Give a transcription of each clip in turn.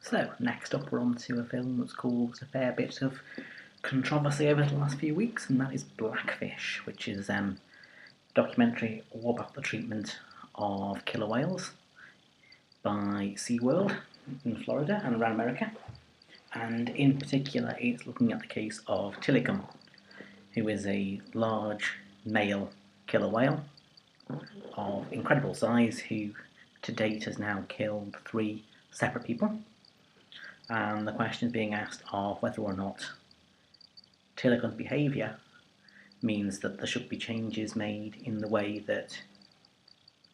So, next up we're on to a film that's caused a fair bit of controversy over the last few weeks, and that is Blackfish, which is a documentary all about the treatment of killer whales by SeaWorld in Florida and around America. And in particular, it's looking at the case of Tilikum, who is a large male killer whale of incredible size who to date has now killed 3 separate people. And the question is being asked of whether or not Tilikum's behaviour means that there should be changes made in the way that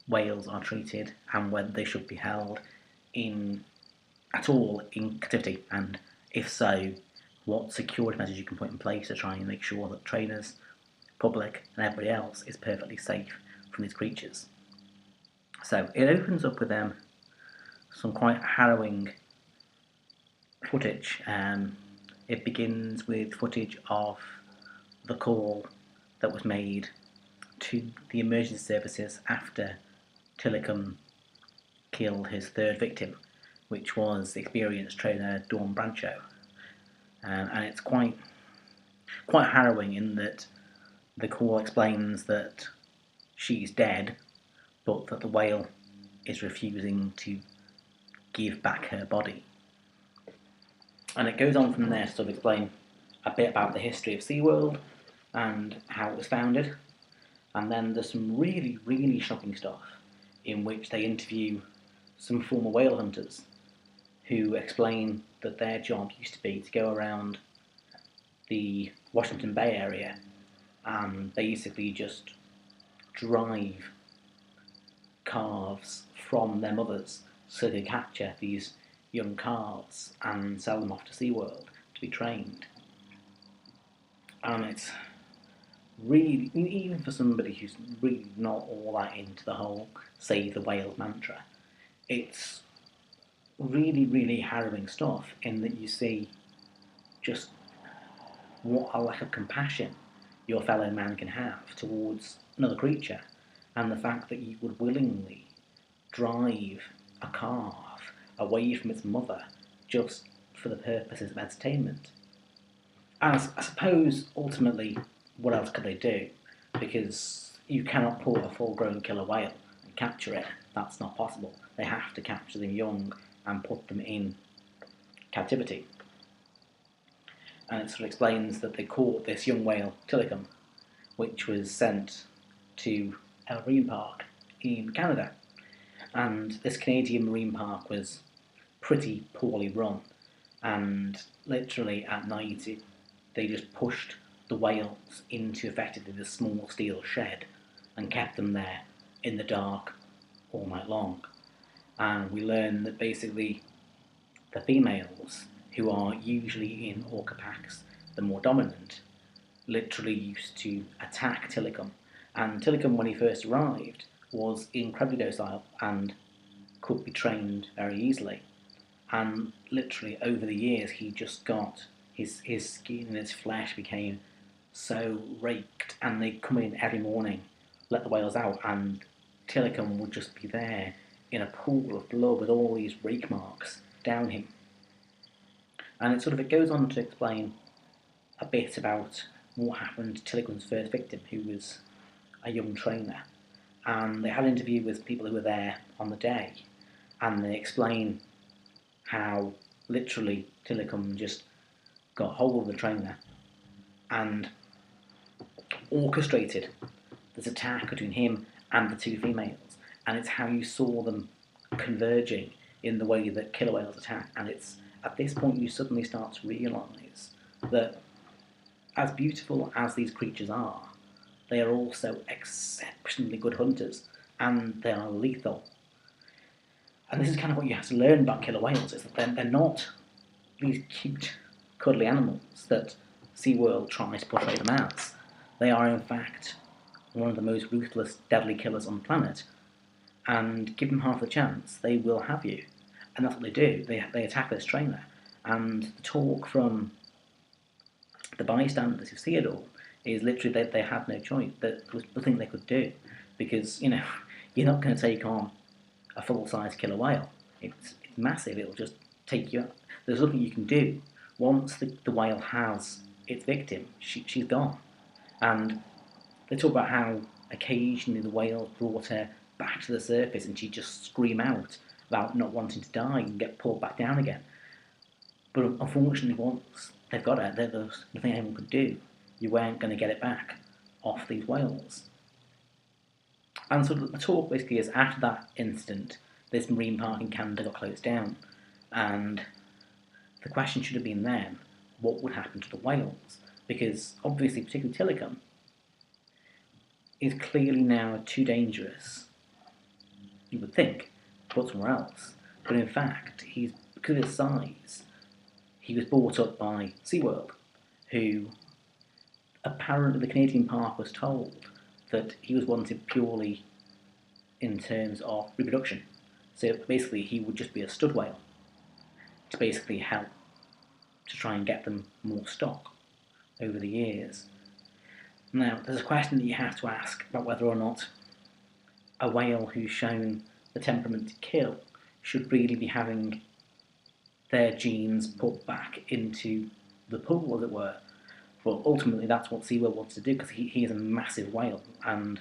whales are treated and whether they should be held at all in captivity, and if so, what security measures you can put in place to try and make sure that trainers, public and everybody else is perfectly safe from these creatures. So it opens up with some quite harrowing footage. It begins with footage of the call that was made to the emergency services after Tilikum killed his 3rd victim, which was the experienced trainer Dawn Brancho. And it's quite harrowing in that the call explains that she's dead, but that the whale is refusing to give back her body. And it goes on from there to sort of explain a bit about the history of SeaWorld and how it was founded. And then there's some really, really shocking stuff in which they interview some former whale hunters who explain that their job used to be to go around the Washington Bay area and basically just drive calves from their mothers so they capture these young calves and sell them off to SeaWorld to be trained. And it's really, even for somebody who's really not all that into the whole save the whales mantra, it's really, really harrowing stuff in that you see just what a lack of compassion your fellow man can have towards another creature, and the fact that you would willingly drive a calf away from its mother just for the purposes of entertainment. And I suppose ultimately, what else could they do? Because you cannot pull a full-grown killer whale and capture it. That's not possible. They have to capture them young and put them in captivity. And it sort of explains that they caught this young whale, Tilikum, which was sent to a marine park in Canada. And this Canadian marine park was pretty poorly run, and literally at night they just pushed the whales into effectively this small steel shed and kept them there in the dark all night long. And we learn that basically the females, who are usually in orca packs, the more dominant, literally used to attack Tilikum. And Tilikum, when he first arrived, was incredibly docile and could be trained very easily. And literally over the years he just got his skin and his flesh became so raked, and they'd come in every morning, let the whales out, and Tilikum would just be there in a pool of blood with all these rake marks down him. And it goes on to explain a bit about what happened to Tilikum's first victim, who was a young trainer. And they had an interview with people who were there on the day, and they explain how literally Tilikum just got hold of the trainer and orchestrated this attack between him and the 2 females. And it's how you saw them converging in the way that killer whales attack. And it's at this point you suddenly start to realise that as beautiful as these creatures are, they are also exceptionally good hunters, and they are lethal. And this is kind of what you have to learn about killer whales, is that they're not these cute, cuddly animals that SeaWorld tries to portray them as. They are, in fact, one of the most ruthless, deadly killers on the planet. And give them half a chance, they will have you. And that's what they do. They attack this trainer. And the talk from the bystanders who see it all is literally they had no choice. There was nothing they could do. Because, you're not going to take on a full-size killer whale. It's massive. It'll just take you out. There's nothing you can do. Once the whale has its victim, she's gone. And they talk about how occasionally the whale brought her back to the surface and she'd just scream out about not wanting to die and get pulled back down again. But unfortunately, once they've got her, there's nothing anyone could do. You weren't going to get it back off these whales. And so the talk basically is, after that incident, this marine park in Canada got closed down. And the question should have been then, what would happen to the whales? Because obviously, particularly Tilikum, is clearly now too dangerous, you would think, to put somewhere else. But in fact, because of his size, he was bought up by SeaWorld, who apparently the Canadian park was told that he was wanted purely in terms of reproduction. So basically he would just be a stud whale to basically help to try and get them more stock over the years. Now, there's a question that you have to ask about whether or not a whale who's shown the temperament to kill should really be having their genes put back into the pool, as it were. But ultimately that's what SeaWorld wants to do, because he is a massive whale, and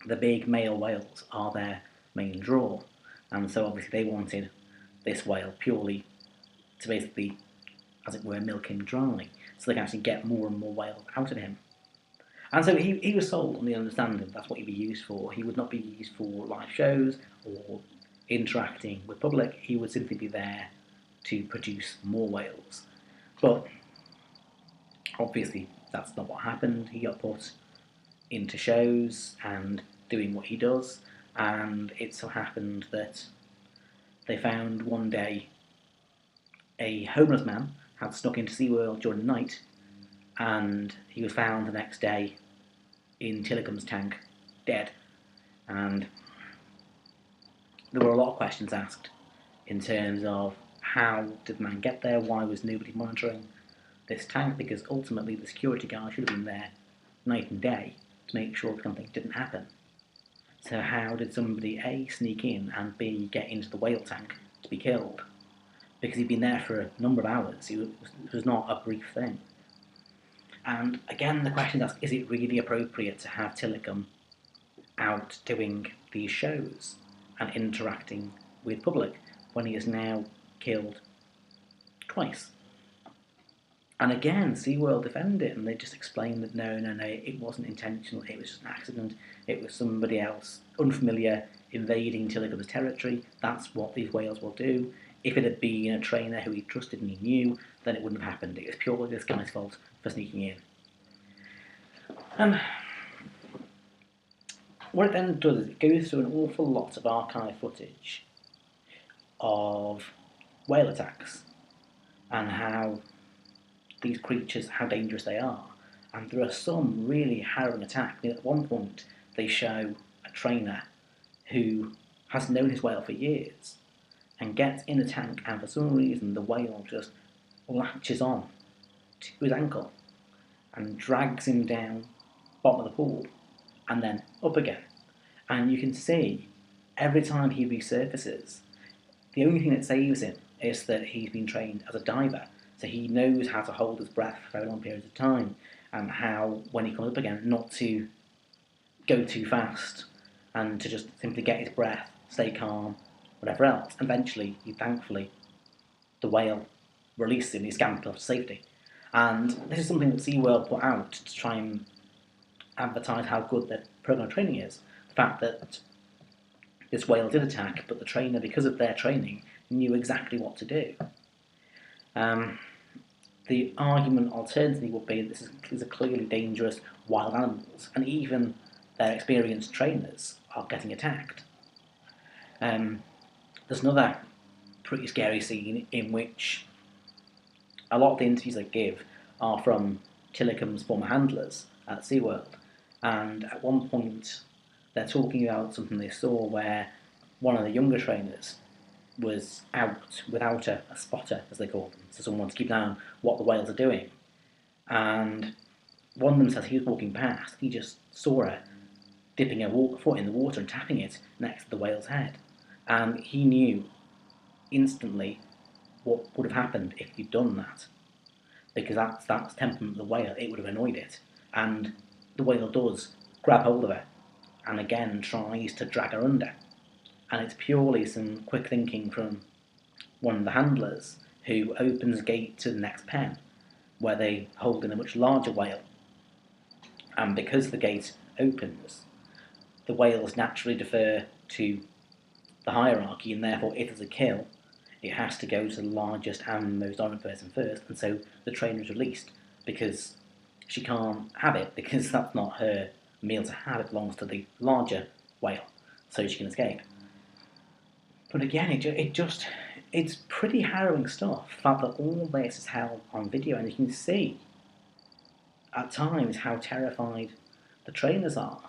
the big male whales are their main draw. And so obviously they wanted this whale purely to basically, as it were, milk him dry, so they can actually get more and more whales out of him. And so he was sold on the understanding that's what he'd be used for. He would not be used for live shows or interacting with public. He would simply be there to produce more whales. But obviously that's not what happened. He got put into shows and doing what he does, and it so happened that they found one day a homeless man had snuck into SeaWorld during the night, and he was found the next day in Tilikum's tank, dead. And there were a lot of questions asked in terms of, how did the man get there? Why was nobody monitoring this tank? Because ultimately the security guard should have been there night and day to make sure something didn't happen. So how did somebody A, sneak in, and B, get into the whale tank to be killed? Because he'd been there for a number of hours. It was not a brief thing. And again, the question is, is it really appropriate to have Tilikum out doing these shows and interacting with public when he is now killed twice? And again, SeaWorld defended it, and they just explained that no, it wasn't intentional, it was just an accident, it was somebody else, unfamiliar, invading Tilikum's territory. That's what these whales will do. If it had been a trainer who he trusted and he knew, then it wouldn't have happened. It was purely this guy's fault for sneaking in. And what it then does is it goes through an awful lot of archive footage of whale attacks and how these creatures, how dangerous they are. And there are some really harrowing attacks. At one point, they show a trainer who has known his whale for years and gets in the tank, and for some reason the whale just latches on to his ankle and drags him down bottom of the pool and then up again. And you can see every time he resurfaces, the only thing that saves him is that he's been trained as a diver, so he knows how to hold his breath for very long periods of time, and how, when he comes up again, not to go too fast and to just simply get his breath, stay calm, whatever else. Eventually, thankfully, the whale releases him, he's scampered off to safety. And this is something that SeaWorld put out to try and advertise how good their program training is. The fact that this whale did attack, but the trainer, because of their training, knew exactly what to do. The argument alternatively would be that these are clearly dangerous wild animals, and even their experienced trainers are getting attacked. There's another pretty scary scene in which a lot of the interviews they give are from Tilikum's former handlers at SeaWorld, and at one point they're talking about something they saw where one of the younger trainers was out without a spotter, as they call them, so someone to keep an eye on what the whales are doing. And one of them says he was walking past, he just saw her dipping her foot in the water and tapping it next to the whale's head. And he knew instantly what would have happened if you'd done that, because that's the temperament of the whale. It would have annoyed it, and the whale does grab hold of her, and again tries to drag her under. And it's purely some quick thinking from one of the handlers who opens a gate to the next pen, where they hold in a much larger whale. And because the gate opens, the whales naturally defer to the hierarchy, and therefore, if there's a kill, it has to go to the largest and most honoured person first, and so the trainer is released, because she can't have it, because that's not her meal to have, it belongs to the larger whale, so she can escape. But again, it's pretty harrowing stuff, the fact that all this is held on video, and you can see at times how terrified the trainers are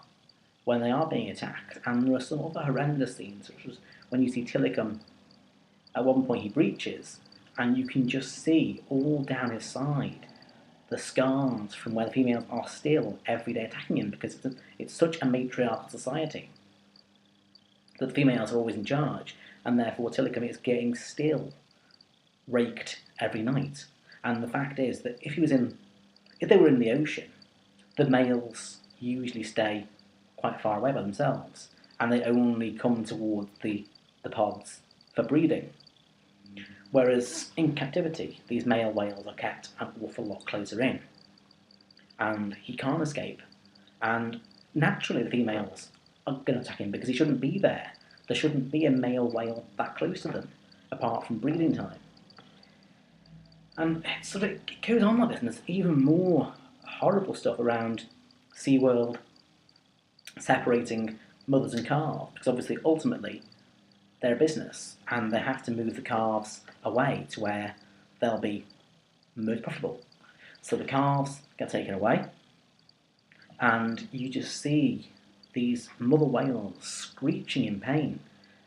when they are being attacked. And there are some other horrendous scenes, such as when you see Tillicum, at one point he breaches, and you can just see all down his side the scars from where the females are still every day attacking him, because it's such a matriarchal society that the females are always in charge, and therefore Tillicum is getting still raked every night. And the fact is that if they were in the ocean, the males usually stay quite far away by themselves, and they only come towards the pods for breeding. Whereas in captivity, these male whales are kept an awful lot closer in, and he can't escape. And naturally, the females are going to attack him because he shouldn't be there. There shouldn't be a male whale that close to them, apart from breeding time. And it goes on like this, and there's even more horrible stuff around SeaWorld separating mothers and calves, because obviously, ultimately, they're a business, and they have to move the calves away to where they'll be most profitable. So the calves get taken away, and you just see these mother whales screeching in pain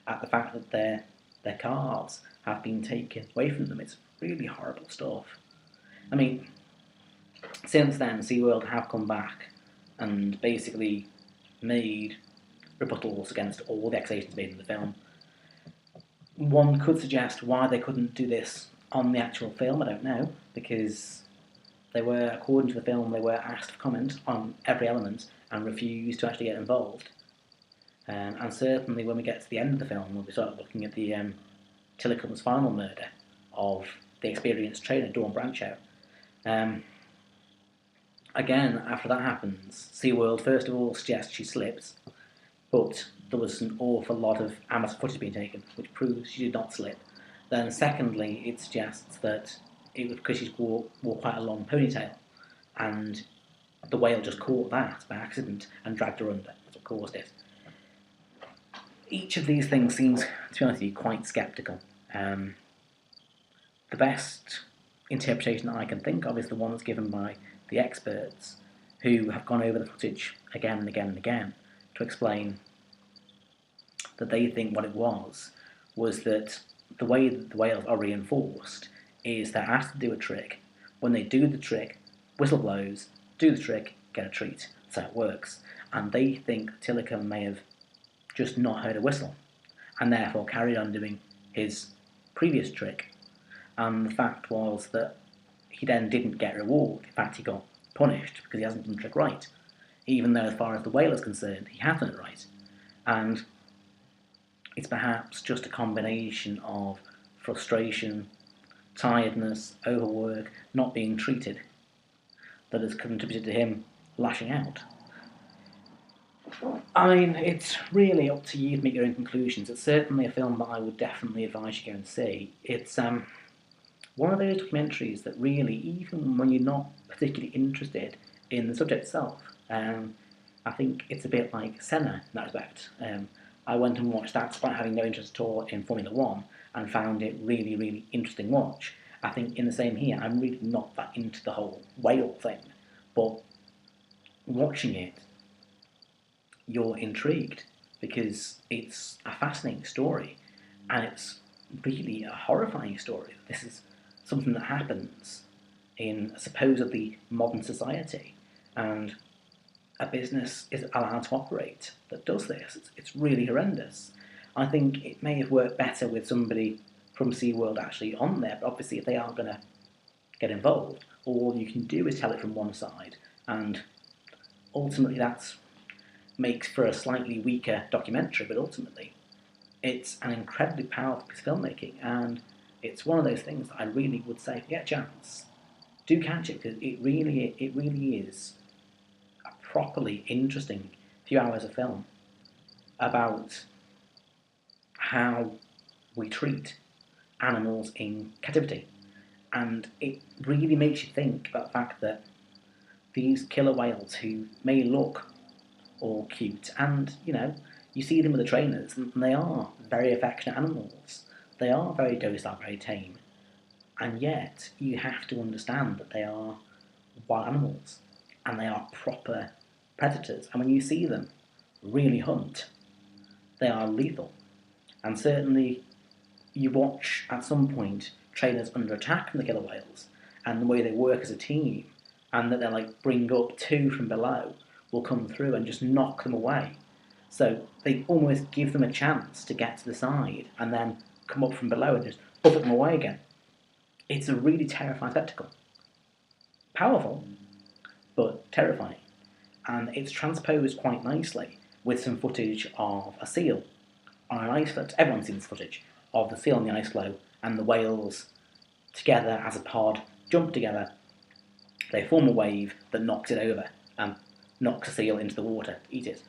at the fact that their calves have been taken away from them. It's really horrible stuff. I mean, since then, SeaWorld have come back and basically made rebuttals against all the accusations made in the film. One could suggest why they couldn't do this on the actual film, I don't know, because according to the film, they were asked for comment on every element and refused to actually get involved. And certainly when we get to the end of the film, we'll be sort of looking at the Tillicum's final murder of the experienced trainer, Dawn Brancho. Again, after that happens, SeaWorld first of all suggests she slipped, but there was an awful lot of amateur footage being taken, which proves she did not slip. Then secondly, it suggests that it was because she wore quite a long ponytail, and the whale just caught that by accident and dragged her under. That's what caused it. Each of these things seems, to be honest with you, quite sceptical. The best interpretation that I can think of is the one that's given by the experts, who have gone over the footage again and again and again to explain that they think what it was that the way that the whales are reinforced is they're asked to do a trick. When they do the trick, whistle blows, do the trick, get a treat. That's how it works. And they think Tillicum may have just not heard a whistle, and therefore carried on doing his previous trick. And the fact was that he then didn't get a reward. In fact, he got punished because he hasn't done the trick right, even though as far as the whale is concerned, he has done it right. And it's perhaps just a combination of frustration, tiredness, overwork, not being treated, that has contributed to him lashing out. I mean, it's really up to you to make your own conclusions. It's certainly a film that I would definitely advise you go and see. It's one of those documentaries that really, even when you're not particularly interested in the subject itself, I think it's a bit like Senna in that respect. I went and watched that despite having no interest at all in Formula One, and found it really, really interesting watch. I think in the same here, I'm really not that into the whole whale thing, but watching it, you're intrigued because it's a fascinating story, and it's really a horrifying story. This is something that happens in a supposedly modern society, and a business is allowed to operate that does this. It's really horrendous. I think it may have worked better with somebody from SeaWorld actually on there, but obviously if they aren't going to get involved, all you can do is tell it from one side, and ultimately that makes for a slightly weaker documentary, but ultimately it's an incredibly powerful piece of filmmaking, and it's one of those things that I really would say, if you get a chance, do catch it, because it really is a properly interesting few hours of film about how we treat animals in captivity. And it really makes you think about the fact that these killer whales, who may look all cute, and you see them with the trainers, and they are very affectionate animals. They are very docile, very tame, and yet you have to understand that they are wild animals, and they are proper predators. And when you see them really hunt, they are lethal. And certainly, you watch at some point trainers under attack from the killer whales, and the way they work as a team, and that they'll bring up two from below, will come through and just knock them away. So they almost give them a chance to get to the side and then come up from below and just buffet them away again. It's a really terrifying spectacle. Powerful, but terrifying. And it's transposed quite nicely with some footage of a seal on an ice floe. Everyone's seen this footage of the seal on the ice floe and the whales together as a pod jump together. They form a wave that knocks it over and knocks a seal into the water to eat it.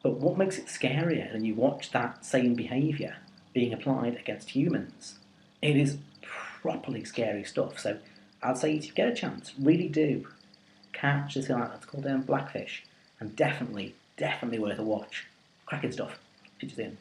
But what makes it scarier than you watch that same behaviour being applied against humans? It is properly scary stuff. So I'd say if you get a chance, really do catch this film. It's called Blackfish, and definitely worth a watch. Cracking stuff. Pictures in.